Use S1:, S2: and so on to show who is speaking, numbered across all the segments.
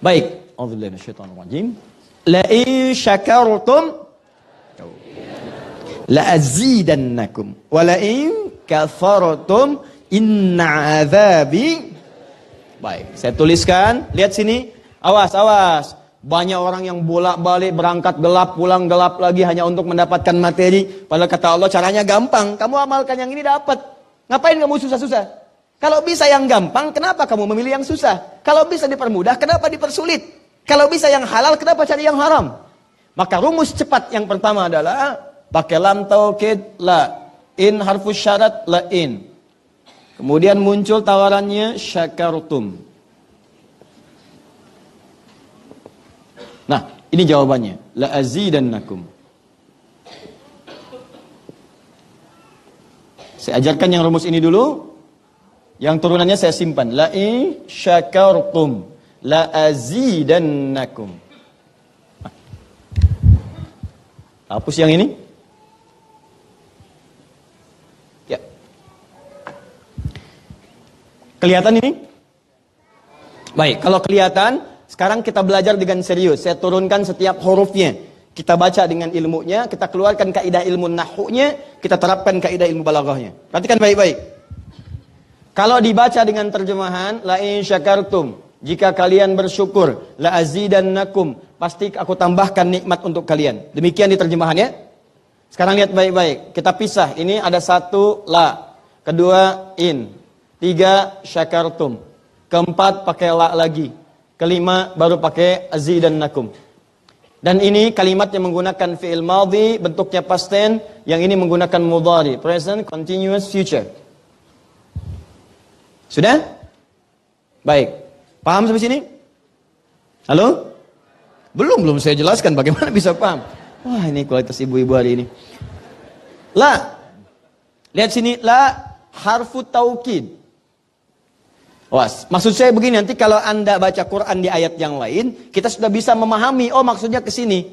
S1: Baik. A'udzubillahi minasyaitonir rajim. La in syakartum la azidannakum wa la in kafartum inna azabi. Baik, saya tuliskan. Lihat sini. Awas, awas. Banyak orang yang bolak-balik berangkat gelap, pulang gelap lagi hanya untuk mendapatkan materi. Padahal kata Allah caranya gampang. Kamu amalkan yang ini dapat. Ngapain kamu susah-susah? Kalau bisa yang gampang, kenapa kamu memilih yang susah? Kalau bisa dipermudah, kenapa dipersulit? Kalau bisa yang halal, kenapa cari yang haram? Maka rumus cepat yang pertama adalah pakai lam taukid la. In harfus syarat la in. Kemudian muncul tawarannya syakartum. Nah, ini jawabannya. La azidannakum. Saya ajarkan yang rumus ini dulu. Yang turunannya saya simpan. La in syakartum la azidannakum. Nah. Hapus yang ini. Ya. Kelihatan ini? Baik, kalau kelihatan, sekarang kita belajar dengan serius. Saya turunkan setiap hurufnya. Kita baca dengan ilmunya, kita keluarkan kaidah ilmu nahwunya, kita terapkan kaidah ilmu balaghahnya. Perhatikan baik-baik. Kalau dibaca dengan terjemahan, la in syakartum, jika kalian bersyukur, la azidannakum, pasti aku tambahkan nikmat untuk kalian. Demikian di terjemahannya. Sekarang lihat baik-baik. Kita pisah. Ini ada satu la, kedua in, tiga syakartum, keempat pakai la lagi, kelima baru pakai azidannakum. Dan ini kalimat yang menggunakan fi'il madhi, bentuknya past tense, yang ini menggunakan mudhari, present continuous future. Sudah? Baik. Paham sampai sini? Halo? Belum saya jelaskan bagaimana bisa paham. Wah, ini kualitas ibu-ibu hari ini. La. Lihat sini, la harfu taukid. Was, maksud saya begini, nanti kalau Anda baca Quran di ayat yang lain, kita sudah bisa memahami, oh maksudnya ke sini.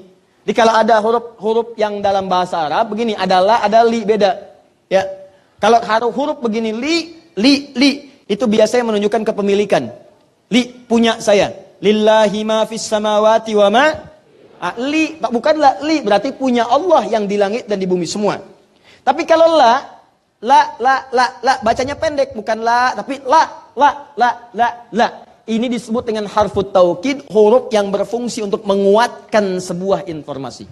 S1: Jadi kalau ada huruf yang dalam bahasa Arab, begini, ada la, ada li, beda. Ya. Kalau huruf begini, li, itu biasanya menunjukkan kepemilikan. Li, punya saya. Lillahi ma fis samawati wa ma. Li, bukanlah li, berarti punya Allah yang di langit dan di bumi semua. Tapi kalau la, bacanya pendek, bukan la, tapi la. Ini disebut dengan harfut taukid, huruf yang berfungsi untuk menguatkan sebuah informasi.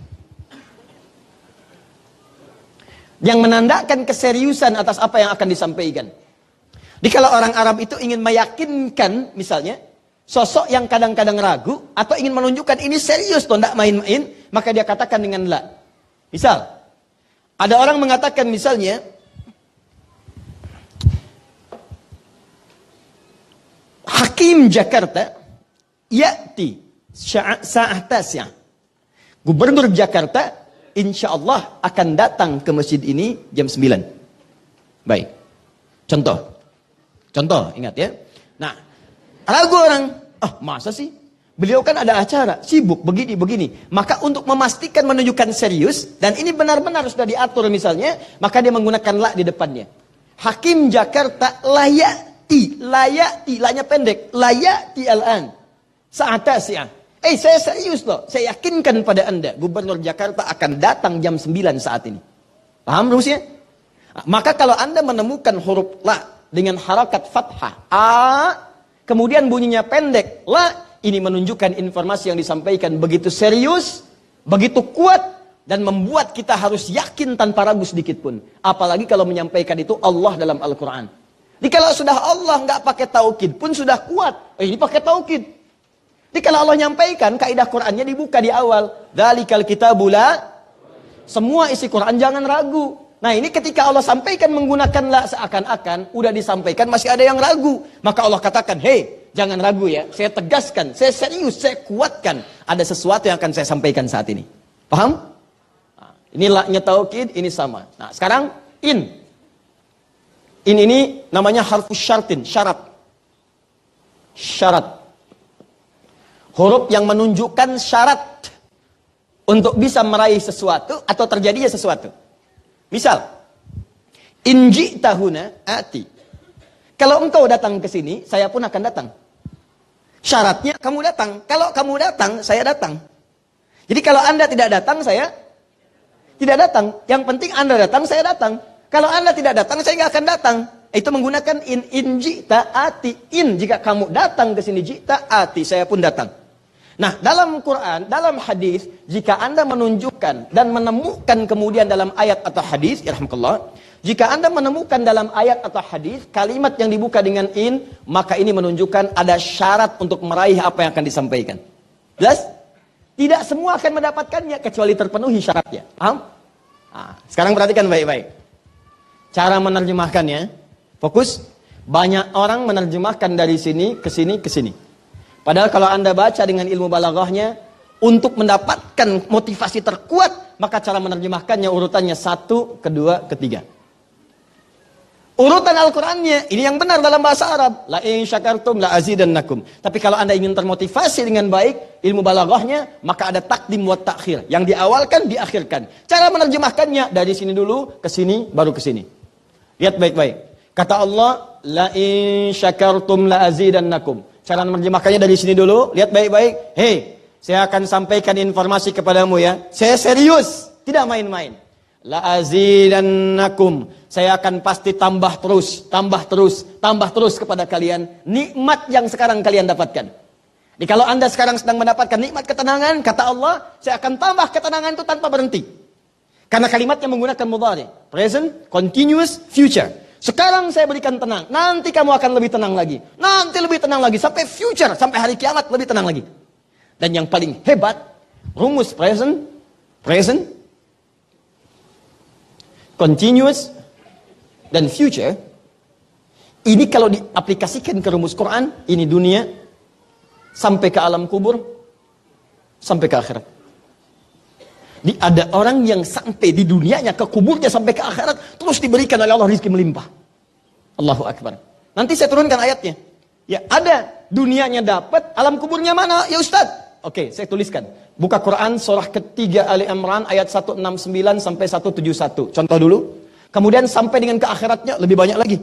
S1: Yang menandakan keseriusan atas apa yang akan disampaikan. Jadi kalau orang Arab itu ingin meyakinkan, misalnya, sosok yang kadang-kadang ragu, atau ingin menunjukkan ini serius, toh, tidak main-main, maka dia katakan dengan la. Misal, ada orang mengatakan misalnya, Hakim Jakarta, ya'ti sa'ah tasya. Gubernur Jakarta, insya Allah akan datang ke masjid ini jam 9. Baik, Contoh, ingat ya. Nah, ragu orang, masa sih? Beliau kan ada acara, sibuk, begini. Maka untuk memastikan menunjukkan serius, dan ini benar-benar sudah diatur misalnya, maka dia menggunakan la di depannya. Hakim Jakarta layati, la-nya pendek, layati al-an. Sa'ata si'ah. Saya serius loh, saya yakinkan pada Anda, Gubernur Jakarta akan datang jam 9 saat ini. Paham rumusnya? Maka kalau Anda menemukan huruf la, dengan harakat fathah a, kemudian bunyinya pendek la, ini menunjukkan informasi yang disampaikan begitu serius, begitu kuat, dan membuat kita harus yakin tanpa ragu sedikit pun. Apalagi kalau menyampaikan itu Allah dalam Al-Quran. Jadi kalau sudah Allah nggak pakai taukid pun sudah kuat, ini pakai taukid. Jadi kalau Allah nyampaikan, kaidah Qurannya dibuka di awal, dzalikal kitabula, semua isi Quran jangan ragu. Nah ini ketika Allah sampaikan menggunakan la, seakan-akan udah disampaikan masih ada yang ragu. Maka Allah katakan, hei jangan ragu ya, saya tegaskan, saya serius, saya kuatkan. Ada sesuatu yang akan saya sampaikan saat ini. Paham? Nah, ini la-nya taukid, ini sama. Nah sekarang in. In ini namanya harfus syartin, syarat. Huruf yang menunjukkan syarat untuk bisa meraih sesuatu atau terjadinya sesuatu. Misal, inji tahuna ati. Kalau engkau datang ke sini, saya pun akan datang. Syaratnya kamu datang. Kalau kamu datang, saya datang. Jadi kalau Anda tidak datang, saya tidak datang. Yang penting Anda datang, saya datang. Kalau Anda tidak datang, saya nggak akan datang. Itu menggunakan in jita ati. In, jika kamu datang ke sini, jita ati, saya pun datang. Nah, dalam Quran, dalam hadis, jika Anda menunjukkan dan menemukan kemudian dalam ayat atau hadis, irhamkallah, jika Anda menemukan dalam ayat atau hadis kalimat yang dibuka dengan in, maka ini menunjukkan ada syarat untuk meraih apa yang akan disampaikan. Jelas? Tidak semua akan mendapatkannya kecuali terpenuhi syaratnya. Paham? Nah, sekarang perhatikan baik-baik. Cara menerjemahkannya, fokus. Banyak orang menerjemahkan dari sini ke sini ke sini. Padahal kalau Anda baca dengan ilmu balaghahnya, untuk mendapatkan motivasi terkuat, maka cara menerjemahkannya urutannya 1, kedua, ketiga. Urutan Al-Qurannya, ini yang benar dalam bahasa Arab. La in syakartum la azidannakum. Tapi kalau Anda ingin termotivasi dengan baik, ilmu balaghahnya, maka ada takdim wa takhir. Yang diawalkan, diakhirkan. Cara menerjemahkannya, dari sini dulu, ke sini, baru ke sini. Lihat baik-baik. Kata Allah, la in syakartum la azidannakum. Cara menerjemahkannya dari sini dulu, lihat baik-baik. Hei, saya akan sampaikan informasi kepadamu ya. Saya serius, tidak main-main. La azidannakum. Saya akan pasti tambah terus, tambah terus, tambah terus kepada kalian nikmat yang sekarang kalian dapatkan. Jadi kalau Anda sekarang sedang mendapatkan nikmat ketenangan, kata Allah, saya akan tambah ketenangan itu tanpa berhenti. Karena kalimatnya menggunakan mudhari, present, continuous, future. Sekarang saya berikan tenang, nanti kamu akan lebih tenang lagi. Nanti lebih tenang lagi, sampai future, sampai hari kiamat lebih tenang lagi. Dan yang paling hebat, rumus present, continuous, dan future. Ini kalau diaplikasikan ke rumus Quran, ini dunia, sampai ke alam kubur, sampai ke akhirat. Ada orang yang sampai di dunianya, ke kuburnya, sampai ke akhirat, terus diberikan oleh Allah rizki melimpah. Allahu Akbar. Nanti saya turunkan ayatnya. Ya, ada dunianya dapat, alam kuburnya mana? Ya Ustaz. Oke, saya tuliskan. Buka Quran surah ketiga Ali Imran ayat 169 sampai 171. Contoh dulu. Kemudian sampai dengan ke akhiratnya lebih banyak lagi.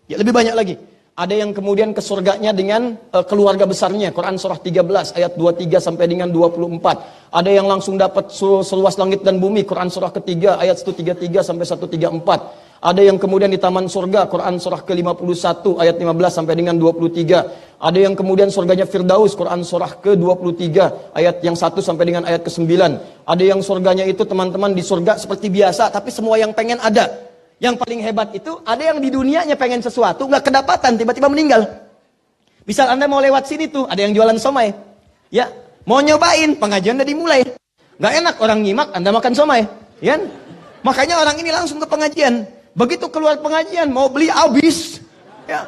S1: Ya, lebih banyak lagi. Ada yang kemudian ke surganya dengan keluarga besarnya. Quran surah 13 ayat 23 sampai dengan 24. Ada yang langsung dapat seluas langit dan bumi. Quran surah ketiga ayat 133 sampai 134. Ada yang kemudian di taman surga. Quran surah ke-51 ayat 15 sampai dengan 23. Ada yang kemudian surganya Firdaus. Quran surah ke-23 ayat yang 1 sampai dengan ayat ke-9. Ada yang surganya itu teman-teman di surga seperti biasa. Tapi semua yang pengen ada. Yang paling hebat itu, ada yang di dunianya pengen sesuatu, nggak kedapatan, tiba-tiba meninggal. Misal Anda mau lewat sini tuh, ada yang jualan somai. Ya, mau nyobain, pengajian udah dimulai. Nggak enak orang nyimak, Anda makan somai. Ya? Makanya orang ini langsung ke pengajian. Begitu keluar pengajian, mau beli habis. Ya,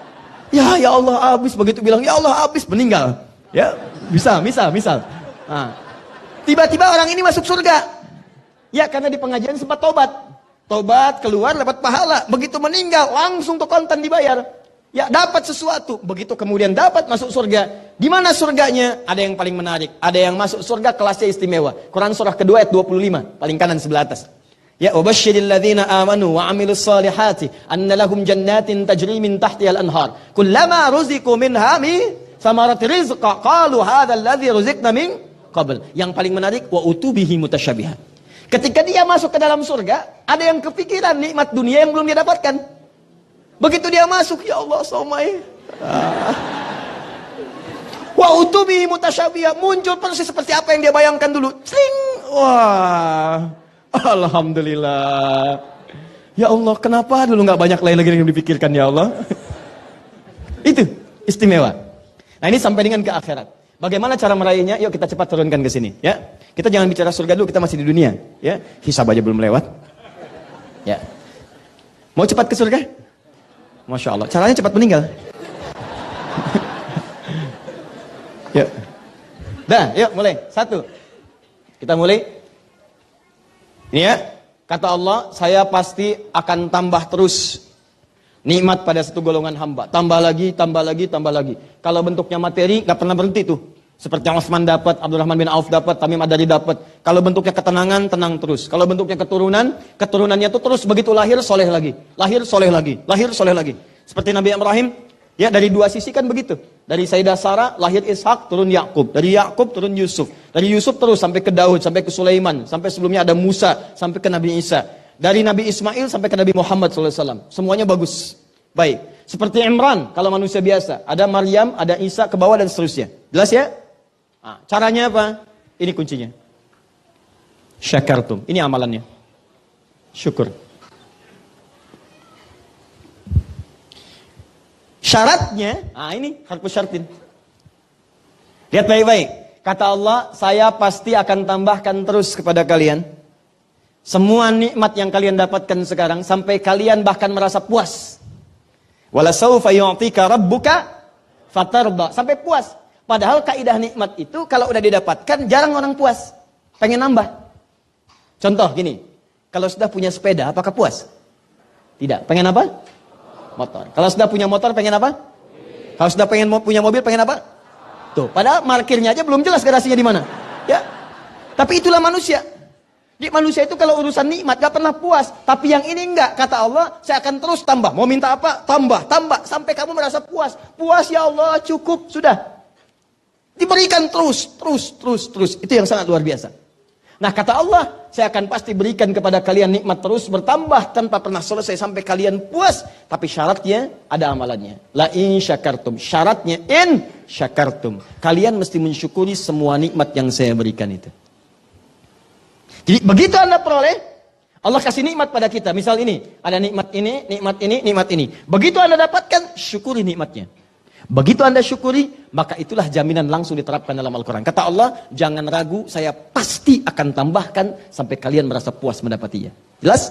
S1: ya Allah habis. Begitu bilang, ya Allah habis, meninggal. Ya, misal. Nah, tiba-tiba orang ini masuk surga. Ya, karena di pengajian sempat tobat. Tobat, keluar, dapat pahala. Begitu meninggal, langsung tuh kontan dibayar. Ya, dapat sesuatu. Begitu kemudian dapat masuk surga. Di mana surganya? Ada yang paling menarik. Ada yang masuk surga kelasnya istimewa. Quran surah kedua ayat 25. Paling kanan sebelah atas. Ya, wabashshiril ladzina amanu wa 'amilus solihati anna lahum jannatin tajri min tahtihal anhar. Kullama ruziqu minha min samarati rizqa qalu hadzal ladzi ruziqna min qabl. Yang paling menarik, wa utubihi mutasyabihan. Ketika dia masuk ke dalam surga, ada yang kepikiran nikmat dunia yang belum dia dapatkan. Begitu dia masuk, ya Allah, somai. Wa utubi mutasyabihah, muncul persis seperti apa yang dia bayangkan dulu. Sling. Wah. Alhamdulillah. Ya Allah, kenapa dulu nggak banyak lain lagi yang dipikirkan ya Allah? Itu istimewa. Nah, ini sampai dengan ke akhirat. Bagaimana cara meraihnya? Yuk kita cepat turunkan ke sini, ya. Kita jangan bicara surga dulu, kita masih di dunia, ya. Hisab aja belum lewat. Ya. Mau cepat ke surga? Masya Allah. Caranya cepat meninggal. Yuk. Dah, yuk mulai. 1. Kita mulai. Ini ya. Kata Allah, saya pasti akan tambah terus nikmat pada satu golongan hamba. Tambah lagi, tambah lagi, tambah lagi. Kalau bentuknya materi, gak pernah berhenti tuh. Seperti yang Utsman dapat, Abdurrahman bin Auf dapat, Tamim Ad-Dari dapat. Kalau bentuknya ketenangan, tenang terus. Kalau bentuknya keturunan, keturunannya itu terus begitu lahir, soleh lagi. Lahir, soleh lagi. Lahir, soleh lagi. Seperti Nabi Ibrahim, ya dari dua sisi kan begitu. Dari Sayyidah Sarah lahir Ishak, turun Yakub. Dari Yakub turun Yusuf. Dari Yusuf terus sampai ke Daud, sampai ke Sulaiman, sampai sebelumnya ada Musa, sampai ke Nabi Isa. Dari Nabi Ismail sampai ke Nabi Muhammad SAW. Semuanya bagus. Baik. Seperti Imran, kalau manusia biasa. Ada Maryam, ada Isa, ke bawah dan seterusnya. Jelas ya? Nah, caranya apa? Ini kuncinya. Syakartum. Ini amalannya. Syukur. Syaratnya, ini harfu syartin. Lihat baik-baik. Kata Allah, saya pasti akan tambahkan terus kepada kalian semua nikmat yang kalian dapatkan sekarang sampai kalian bahkan merasa puas. Wala saufa yu'tika rabbuka fatarda, sampai puas. Padahal kaidah nikmat itu kalau udah didapatkan jarang orang puas, pengen nambah. Contoh gini, kalau sudah punya sepeda apakah puas? Tidak, pengen apa? Motor. Kalau sudah punya motor pengen apa? Kalau sudah pengen punya mobil pengen apa? Tuh, padahal parkirnya aja belum jelas garasinya di mana. Ya. Tapi itulah manusia. Jadi manusia itu kalau urusan nikmat gak pernah puas. Tapi yang ini enggak, kata Allah, saya akan terus tambah. Mau minta apa? Tambah, tambah sampai kamu merasa puas. Puas ya Allah, cukup, sudah. Diberikan terus. Itu yang sangat luar biasa. Nah kata Allah, saya akan pasti berikan kepada kalian nikmat terus bertambah tanpa pernah selesai sampai kalian puas. Tapi syaratnya ada amalannya. La in syakartum. Syaratnya in syakartum. Kalian mesti mensyukuri semua nikmat yang saya berikan itu. Jadi begitu Anda peroleh, Allah kasih nikmat pada kita. Misal ini, ada nikmat ini, nikmat ini, nikmat ini. Begitu Anda dapatkan, syukuri nikmatnya. Begitu Anda syukuri, maka itulah jaminan langsung diterapkan dalam Al-Quran. Kata Allah, jangan ragu, saya pasti akan tambahkan sampai kalian merasa puas mendapatinya. Jelas?